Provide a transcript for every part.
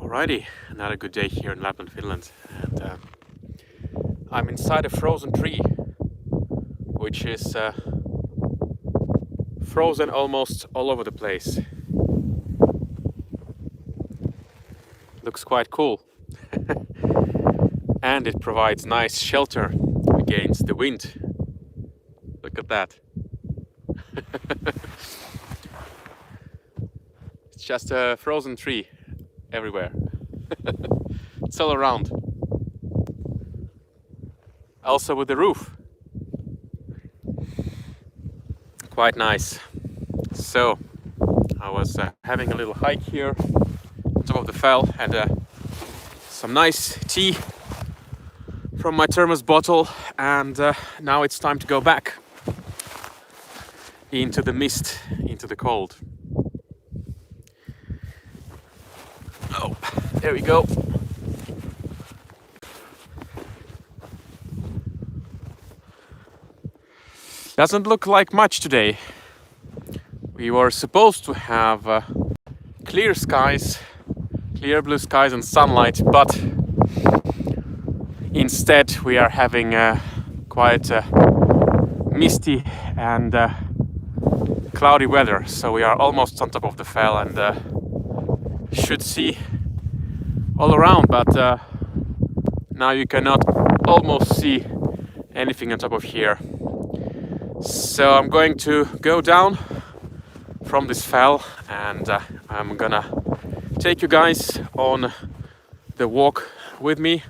Alrighty, another good day here in Lapland, Finland, and I'm inside a frozen tree, which is frozen almost all over the place. Looks quite cool, and it provides nice shelter against the wind. Look at that. It's just a frozen tree everywhere. It's all around. Also with the roof. Quite nice. So I was having a little hike here on top of the fell, had some nice tea from my thermos bottle, and now it's time to go back into the mist, into the cold. Oh, there we go. Doesn't look like much today. We were supposed to have clear skies, clear blue skies and sunlight, but instead we are having quite misty and cloudy weather. So we are almost on top of the fell and should see all around, but now you cannot almost see anything on top of here. So I'm going to go down from this fell and I'm gonna take you guys on the walk with me.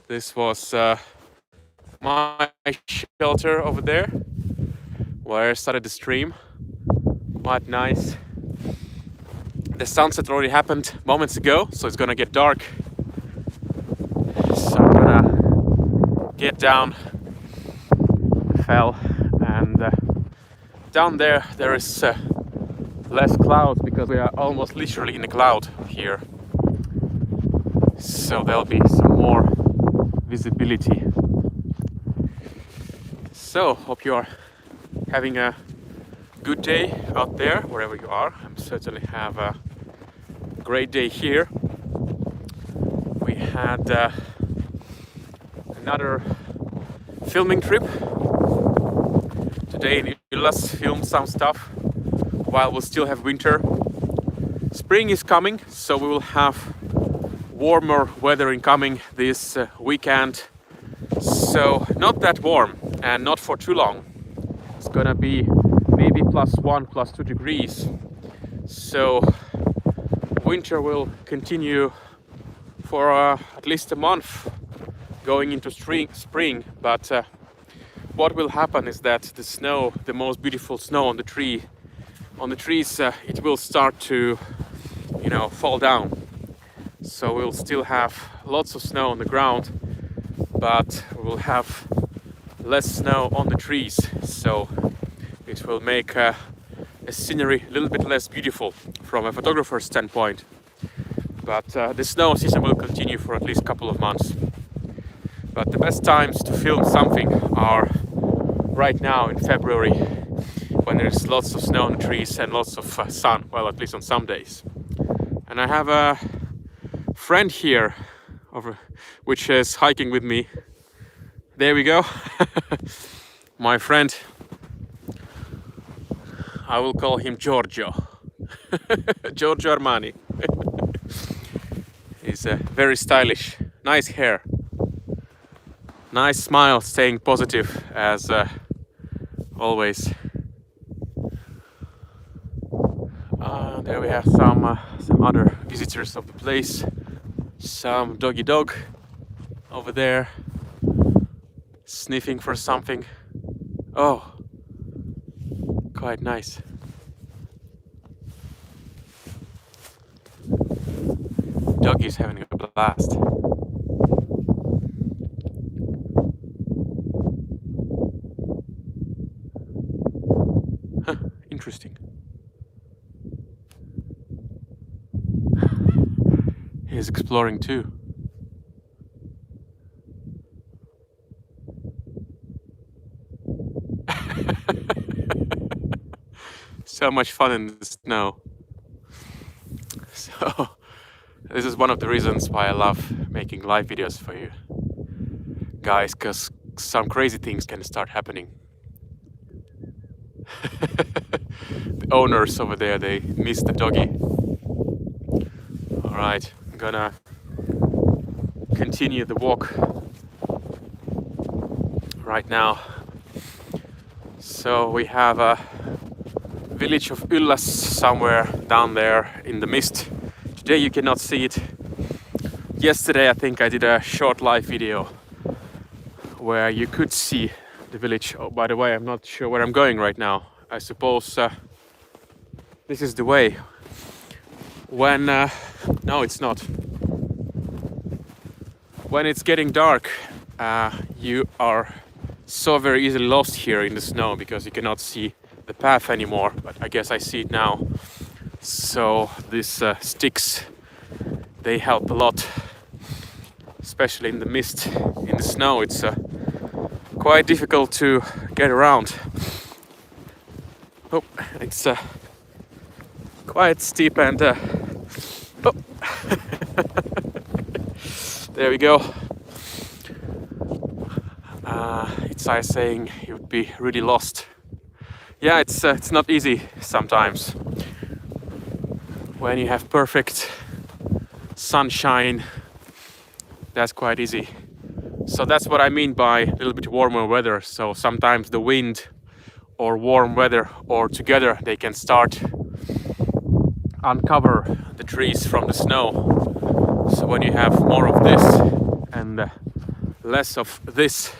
This was my shelter over there where I started the stream. Quite nice. The sunset already happened moments ago, so it's gonna get dark. So I'm gonna get down the fell, and down there is less clouds because we are almost literally in a cloud here. So there'll be some more visibility. So hope you are having a good day out there wherever you are. I certainly have a great day here. We had another filming trip today in Ylläs. Filmed some stuff while we'll still have winter. Spring is coming, so we will have warmer weather incoming this weekend. So not that warm and not for too long. It's gonna be maybe +1, +2 degrees. So winter will continue for at least a month going into spring. But what will happen is that the snow, the most beautiful snow on the trees, it will start to, fall down. So we'll still have lots of snow on the ground, but we'll have less snow on the trees. So it will make a scenery a little bit less beautiful from a photographer's standpoint. But the snow season will continue for at least a couple of months. But the best times to film something are right now in February, when there's lots of snow on the trees and lots of sun, well, at least on some days. And I have a friend here which is hiking with me. There we go. My friend, I will call him Giorgio. Giorgio Armani. He's very stylish, nice hair, nice smile, staying positive as always. There we have some other visitors of the place. Some doggy dog over there sniffing for something. Oh, quite nice. Doggy's having a blast. Huh, interesting. He's exploring too. So much fun in the snow. So This is one of the reasons why I love making live videos for you guys, because some crazy things can start happening. The owners over there, they miss the doggy. Alright, I'm gonna continue the walk right now. So we have a village of Ylläs somewhere down there in the mist. Today you cannot see it. Yesterday I think I did a short live video where you could see the village. Oh, by the way, I'm not sure where I'm going right now. I suppose this is the way. When no, it's not. When it's getting dark, you are so very easily lost here in the snow because you cannot see the path anymore. But I guess I see it now. So these sticks, they help a lot, especially in the mist. In the snow, it's quite difficult to get around. Oh, it's quite steep and oh. There we go. It's like saying you would be really lost. Yeah, it's not easy sometimes when you have perfect sunshine. That's quite easy. So that's what I mean by a little bit warmer weather. So sometimes the wind or warm weather or together they can start uncover the trees from the snow. So when you have more of this and less of this,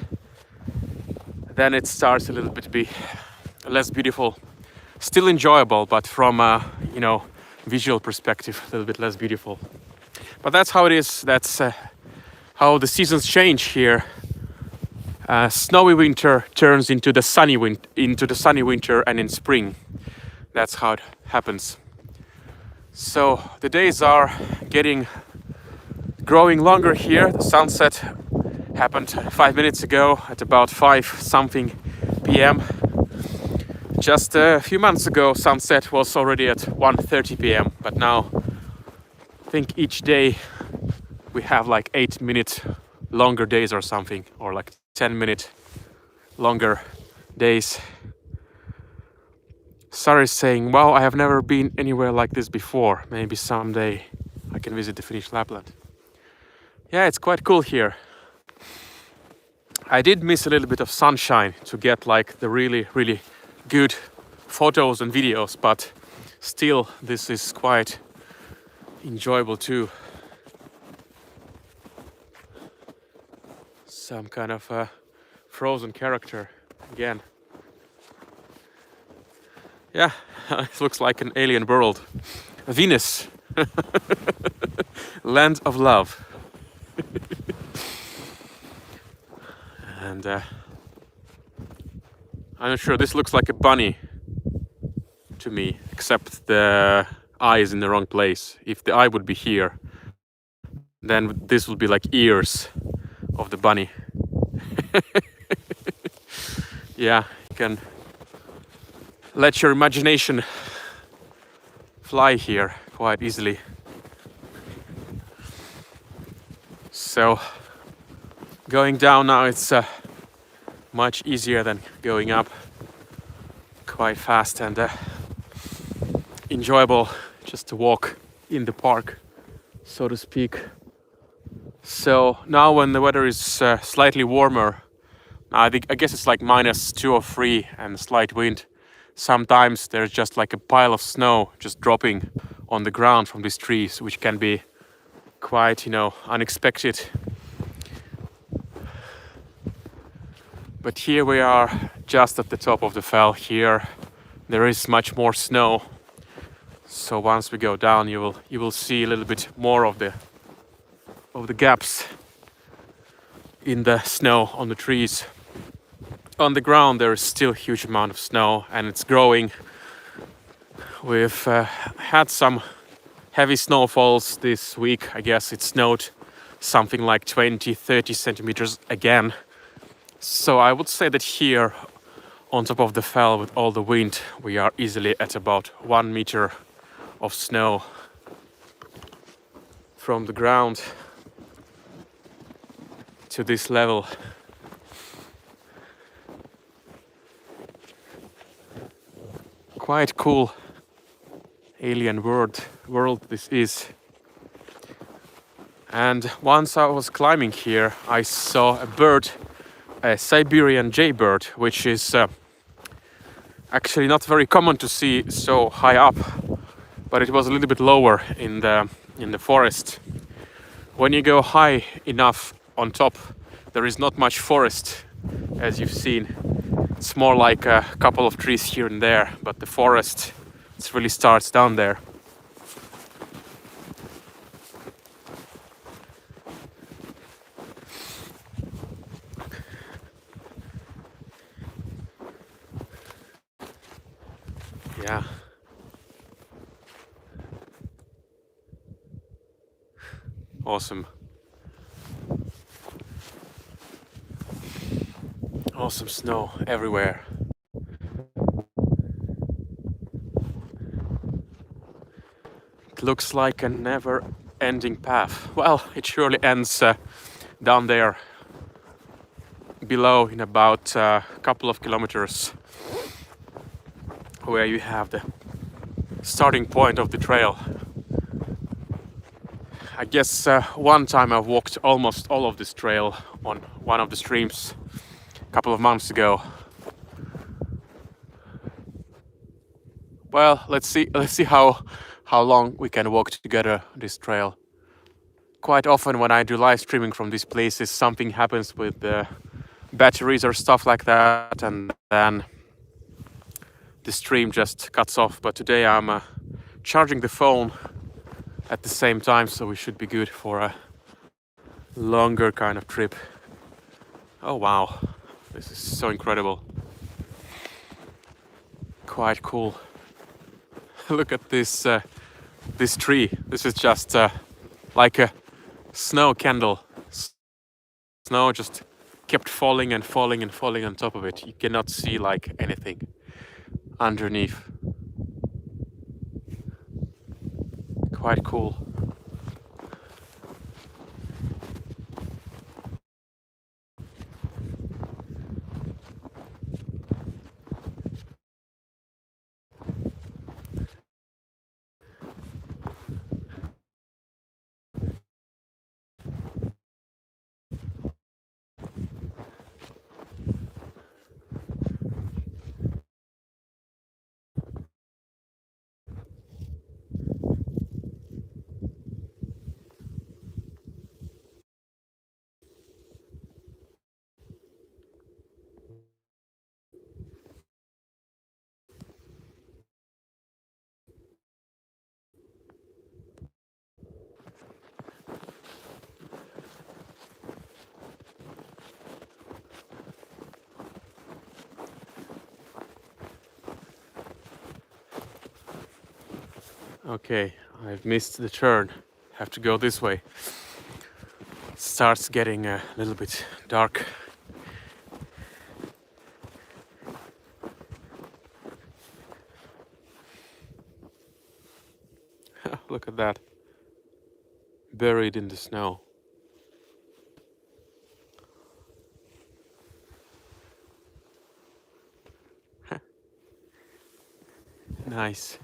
then it starts a little bit to be less beautiful. Still enjoyable, but from a visual perspective, a little bit less beautiful. But that's how it is. That's how the seasons change here. Snowy winter turns into the sunny winter, and in spring, that's how it happens. So the days are growing longer here. The sunset happened 5 minutes ago at about 5 something p.m. Just a few months ago, sunset was already at 1:30 p.m. But now, I think each day we have like 8-minute longer days or something, or like 10-minute longer days. Sari is saying, wow, I have never been anywhere like this before. Maybe someday I can visit the Finnish Lapland. Yeah, it's quite cool here. I did miss a little bit of sunshine to get like the really, really good photos and videos, but still this is quite enjoyable too. Some kind of a frozen character again. Yeah, it looks like an alien world. Venus. Land of love. And I'm not sure, this looks like a bunny to me, except the eye is in the wrong place. If the eye would be here, then this would be like ears of the bunny. Yeah, you can let your imagination fly here quite easily. So going down now, it's much easier than going up. Quite fast and enjoyable just to walk in the park, so to speak. So now when the weather is slightly warmer, I guess it's like -2 or 3 and slight wind. Sometimes there's just like a pile of snow just dropping on the ground from these trees, which can be quite, unexpected. But here we are just at the top of the fell. Here there is much more snow. So once we go down, you will see a little bit more of the gaps in the snow on the trees. On the ground there is still a huge amount of snow and it's growing. We've had some heavy snowfalls this week. I guess it snowed something like 20-30 centimeters again. So I would say that here on top of the fell with all the wind, we are easily at about 1 meter of snow from the ground to this level. Quite cool alien world this is. And once I was climbing here, I saw a bird, a Siberian jaybird, which is actually not very common to see so high up, but it was a little bit lower in the forest. When you go high enough on top, there is not much forest, as you've seen. It's more like a couple of trees here and there, but the forest, it really starts down there. Yeah. Awesome. Awesome snow everywhere. It looks like a never-ending path. Well, it surely ends down there below in about a couple of kilometers, where you have the starting point of the trail. I guess one time I walked almost all of this trail on one of the streams a couple of months ago. Well, let's see how long we can walk together this trail. Quite often when I do live streaming from these places, something happens with the batteries or stuff like that, and then the stream just cuts off. But today I'm charging the phone at the same time, so we should be good for a longer kind of trip. Oh wow, this is so incredible. Quite cool. Look at this this tree. This is just like a snow candle. Snow just kept falling and falling and falling on top of it. You cannot see like anything underneath. Quite cool. Okay, I've missed the turn. Have to go this way. It starts getting a little bit dark. Look at that. Buried in the snow. Nice.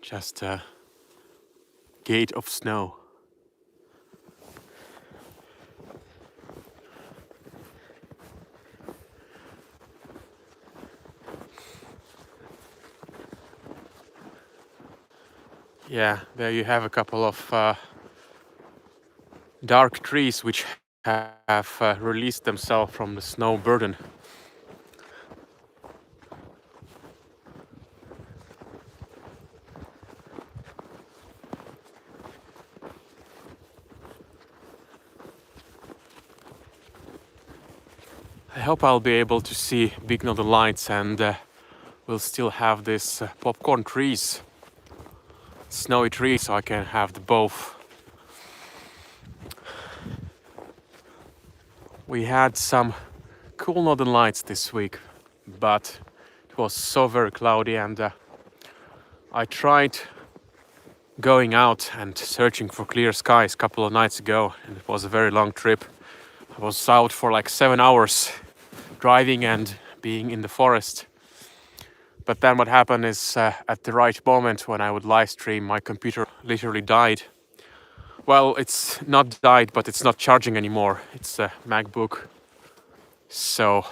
Just a gate of snow. Yeah, there you have a couple of dark trees which have released themselves from the snow burden. I hope I'll be able to see big northern lights, and we'll still have this popcorn trees, snowy trees, so I can have the both. We had some cool northern lights this week, but it was so very cloudy, and I tried going out and searching for clear skies a couple of nights ago, and it was a very long trip. I was out for like 7 hours driving and being in the forest. But then what happened is at the right moment when I would live stream, my computer literally died. Well, it's not died, but it's not charging anymore. It's a MacBook. So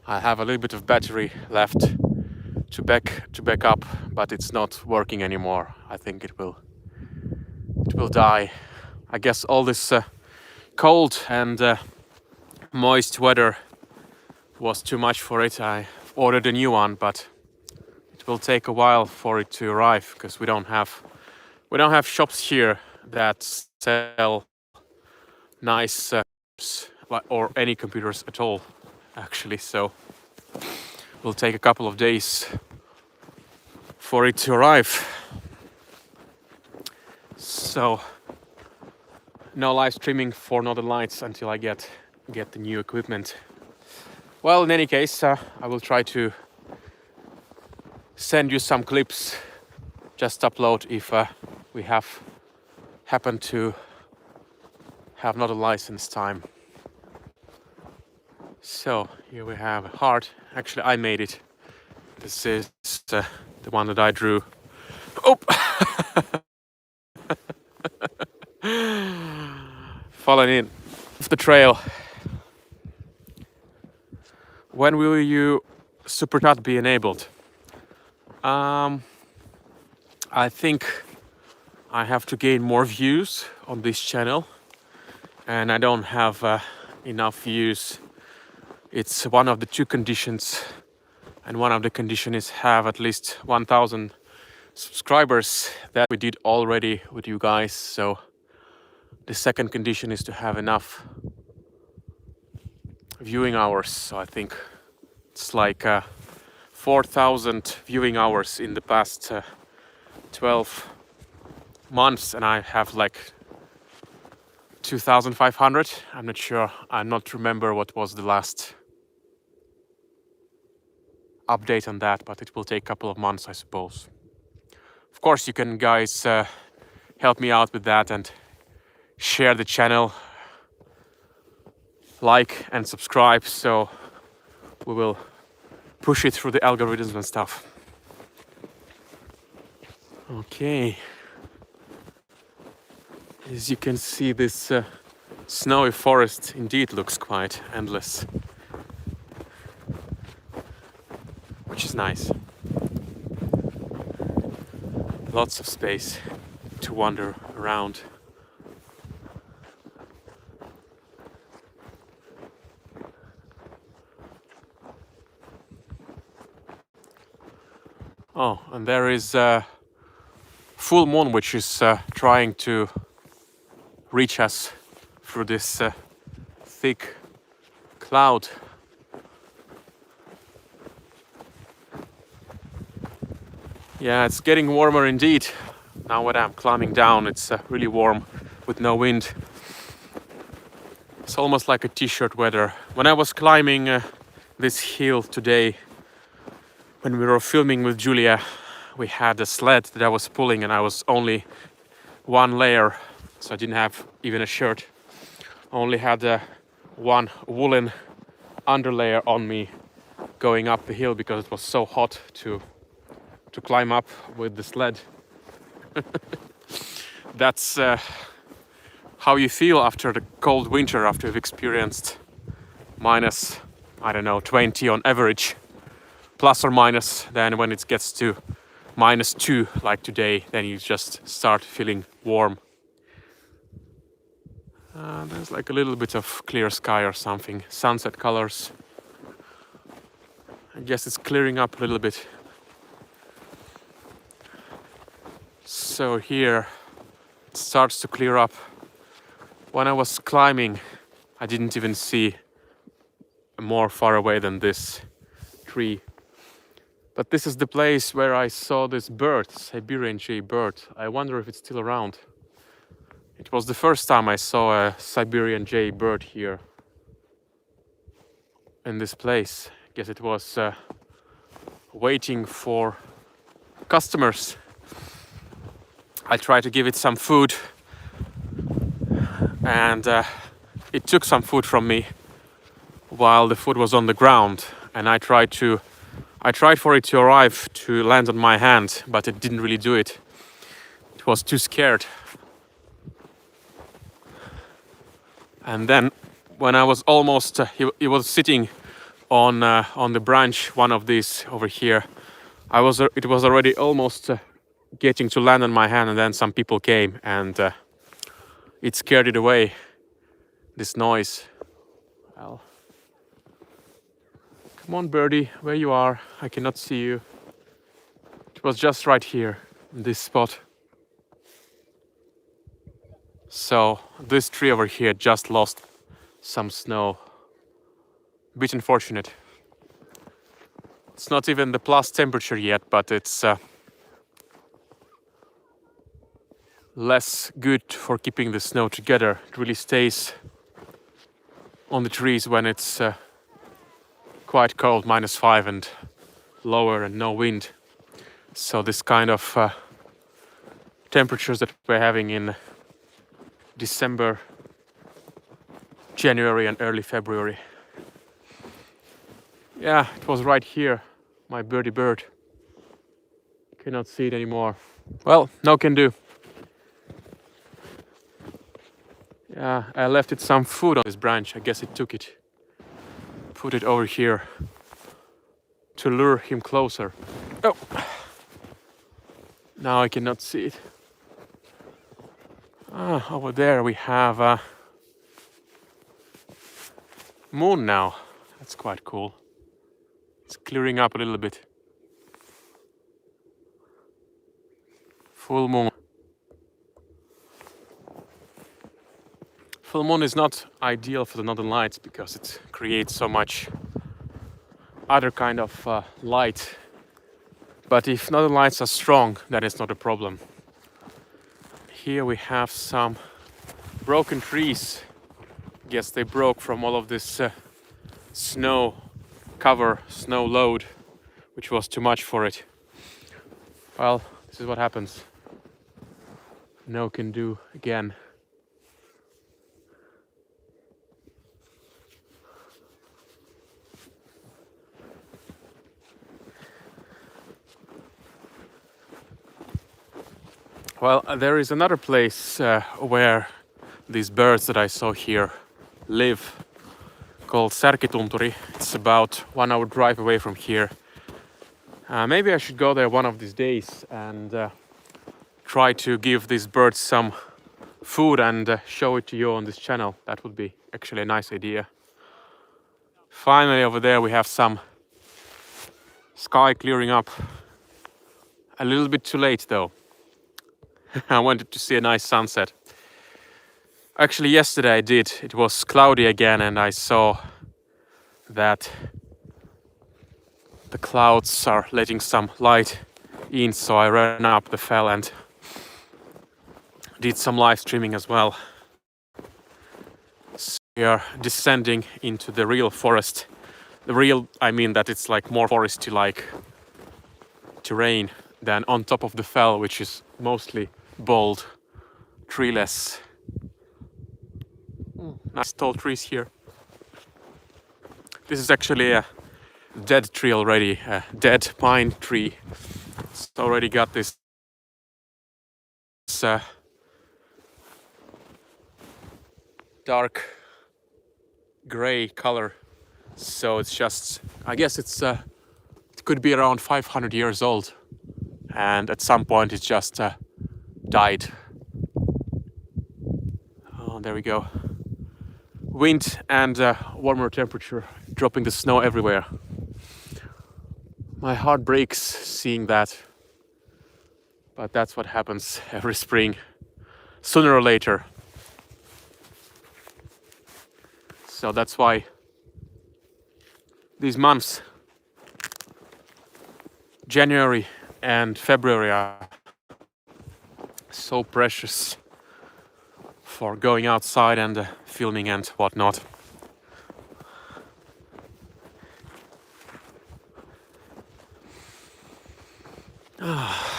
I have a little bit of battery left to back up, but it's not working anymore. I think it will die. I guess all this cold and moist weather was too much for it. I ordered a new one, but it will take a while for it to arrive because we don't have shops here that sell nice or any computers at all, actually. So it will take a couple of days for it to arrive. So no live streaming for Northern Lights until I get the new equipment. Well, in any case, I will try to send you some clips, just upload if we happen to have not a license time. So here we have a heart. Actually, I made it. This is the one that I drew. Oh! Fallen in off the trail. When will you super chat be enabled? I think I have to gain more views on this channel, and I don't have enough views. It's one of the two conditions, and one of the conditions is have at least 1,000 subscribers. That we did already with you guys. So the second condition is to have enough viewing hours. So I think it's like 4,000 viewing hours in the past 12 months, and I have like 2,500. I'm not sure. I'm not remember what was the last update on that, but it will take a couple of months, I suppose. Of course, you can guys help me out with that and share the channel, like and subscribe, so we will push it through the algorithms and stuff. Okay. As you can see, this snowy forest indeed looks quite endless, which is nice. Lots of space to wander around. Oh, and there is a full moon which is trying to reach us through this thick cloud. Yeah, it's getting warmer indeed. Now when I'm climbing down, it's really warm with no wind. It's almost like a t-shirt weather. When I was climbing this hill today, when we were filming with Julia, we had a sled that I was pulling, and I was only one layer, so I didn't have even a shirt. I only had one woolen underlayer on me going up the hill because it was so hot to climb up with the sled. That's how you feel after the cold winter, after you've experienced minus, I don't know, 20 on average, plus or minus. Then when it gets to -2 like today, then you just start feeling warm. There's like a little bit of clear sky or something, sunset colors. I guess it's clearing up a little bit. So here it starts to clear up. When I was climbing, I didn't even see more far away than this tree. But this is the place where I saw this bird, Siberian jay bird. I wonder if it's still around. It was the first time I saw a Siberian jay bird here. in this place. I guess it was waiting for customers. I tried to give it some food, and it took some food from me while the food was on the ground, and I tried for it to arrive to land on my hand, but it didn't really do it. It was too scared. And then when I was almost, he was sitting on the branch, one of these over here. It was already almost getting to land on my hand, and then some people came, and it scared it away. This noise. Well, come on, birdie, where you are? I cannot see you. It was just right here, in this spot. So this tree over here just lost some snow. A bit unfortunate. It's not even the plus temperature yet, but it's less good for keeping the snow together. It really stays on the trees when it's quite cold, -5 and lower, and no wind. So this kind of temperatures that we're having in December, January and early February. Yeah, it was right here, my birdie bird. Cannot see it anymore. Well, no can do. Yeah, I left it some food on this branch. I guess it took it. Put it over here to lure him closer. Oh! Now I cannot see it. Over there we have a moon now. That's quite cool. It's clearing up a little bit. Full moon. Full moon is not ideal for the northern lights because it creates so much other kind of light. But if northern lights are strong, then it's not a problem. Here we have some broken trees. Guess they broke from all of this snow cover, snow load, which was too much for it. Well, this is what happens. No can do again. Well, there is another place where these birds that I saw here live, called Särkitunturi. It's about 1 hour drive away from here. Maybe I should go there one of these days and try to give these birds some food and show it to you on this channel. That would be actually a nice idea. Finally, over there we have some sky clearing up. A little bit too late though. I wanted to see a nice sunset. Actually, yesterday I did. It was cloudy again, and I saw that the clouds are letting some light in, so I ran up the fell and did some live streaming as well. So we are descending into the real forest. The real, I mean that it's like more foresty like terrain than on top of the fell, which is mostly bold, treeless. Nice tall trees here. This is actually a dead tree already, a dead pine tree. It's already got this dark gray color. So it's just, I guess it could be around 500 years old. And at some point it just died. Oh, there we go. Wind and warmer temperature, dropping the snow everywhere. My heart breaks seeing that. But that's what happens every spring, sooner or later. So that's why these months, January and February, are so precious for going outside and filming and whatnot.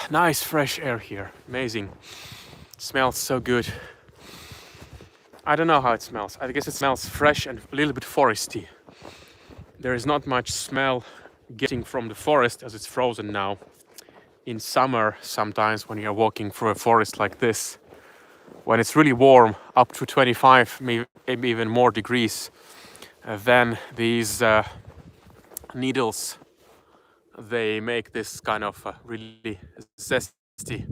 Nice fresh air here, amazing. Smells so good. I don't know how it smells. I guess it smells fresh and a little bit foresty. There is not much smell getting from the forest as it's frozen now. In summer, sometimes when you're walking through a forest like this, when it's really warm, up to 25, maybe even more degrees, then these needles, they make this kind of really zesty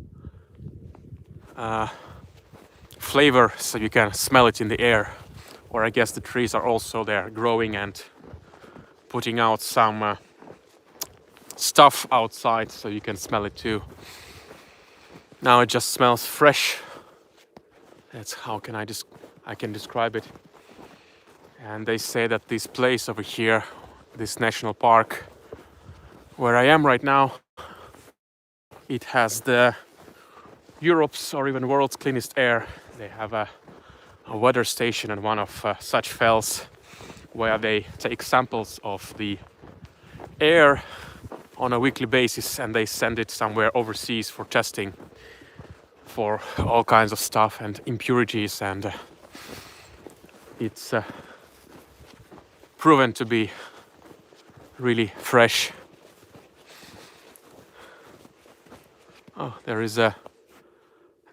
flavor, so you can smell it in the air. Or I guess the trees are also there growing and putting out some stuff outside, so you can smell it too. Now it just smells fresh. That's how I can describe it. And they say that this place over here, this national park where I am right now, it has the Europe's or even world's cleanest air. They have a weather station on one of such fells where they take samples of the air on a weekly basis and they send it somewhere overseas for testing for all kinds of stuff and impurities, and it's proven to be really fresh. Oh, there is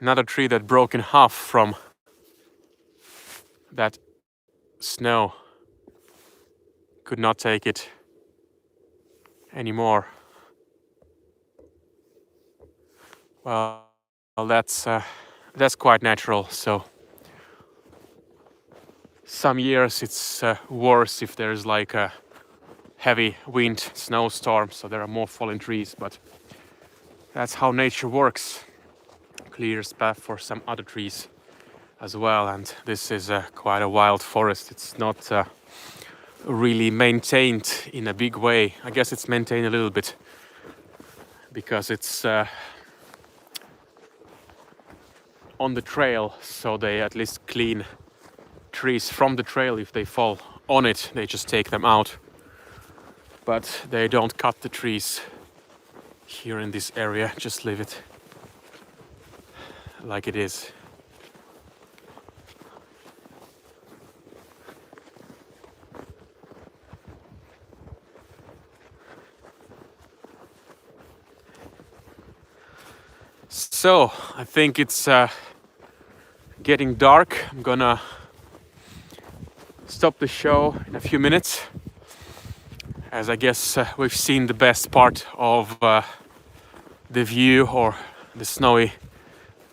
another tree that broke in half from that snow. Could not take it anymore. Well, that's quite natural. So some years it's worse if there's like a heavy wind, snowstorm, so there are more fallen trees, but that's how nature works. Clears path for some other trees as well, and this is quite a wild forest. It's not really maintained in a big way. I guess it's maintained a little bit because it's on the trail, so they at least clean trees from the trail. If they fall on it, they just take them out, but they don't cut the trees here in this area, just leave it like it is. So I think it's getting dark. I'm gonna stop the show in a few minutes, as I guess we've seen the best part of the view or the snowy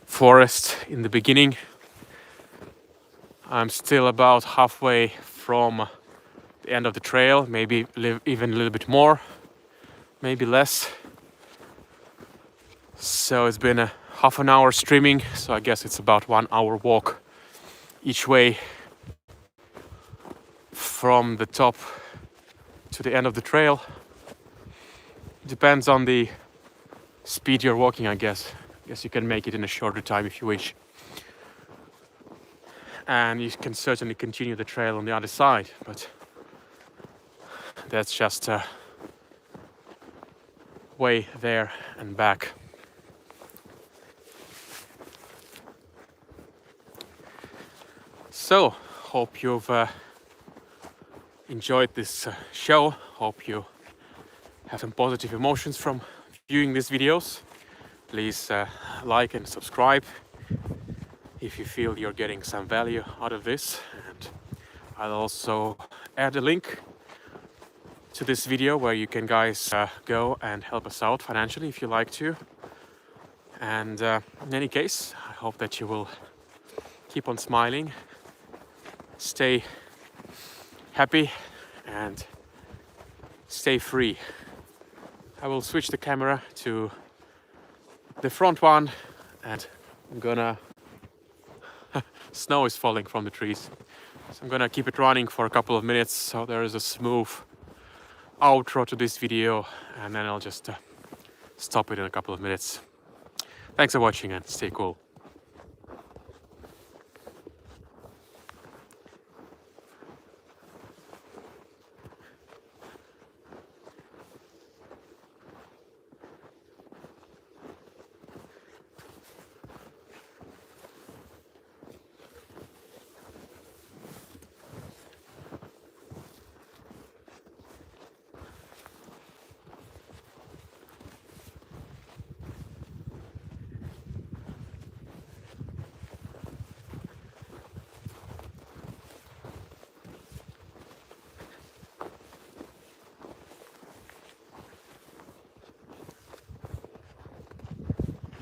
forest in the beginning. I'm still about halfway from the end of the trail, maybe even a little bit more, maybe less. So it's been a half an hour streaming, so I guess it's about 1 hour walk each way from the top to the end of the trail. Depends on the speed you're walking, I guess. You can make it in a shorter time if you wish. And you can certainly continue the trail on the other side, but that's just way there and back. So, hope you've enjoyed this show. Hope you have some positive emotions from viewing these videos. Please like and subscribe if you feel you're getting some value out of this. And I'll also add a link to this video where you can guys go and help us out financially if you like to. And in any case, I hope that you will keep on smiling, stay happy and stay free. I will switch the camera to the front one and I'm gonna snow is falling from the trees, so I'm gonna keep it running for a couple of minutes so there is a smooth outro to this video, and then I'll just stop it in a couple of minutes. Thanks for watching and stay cool.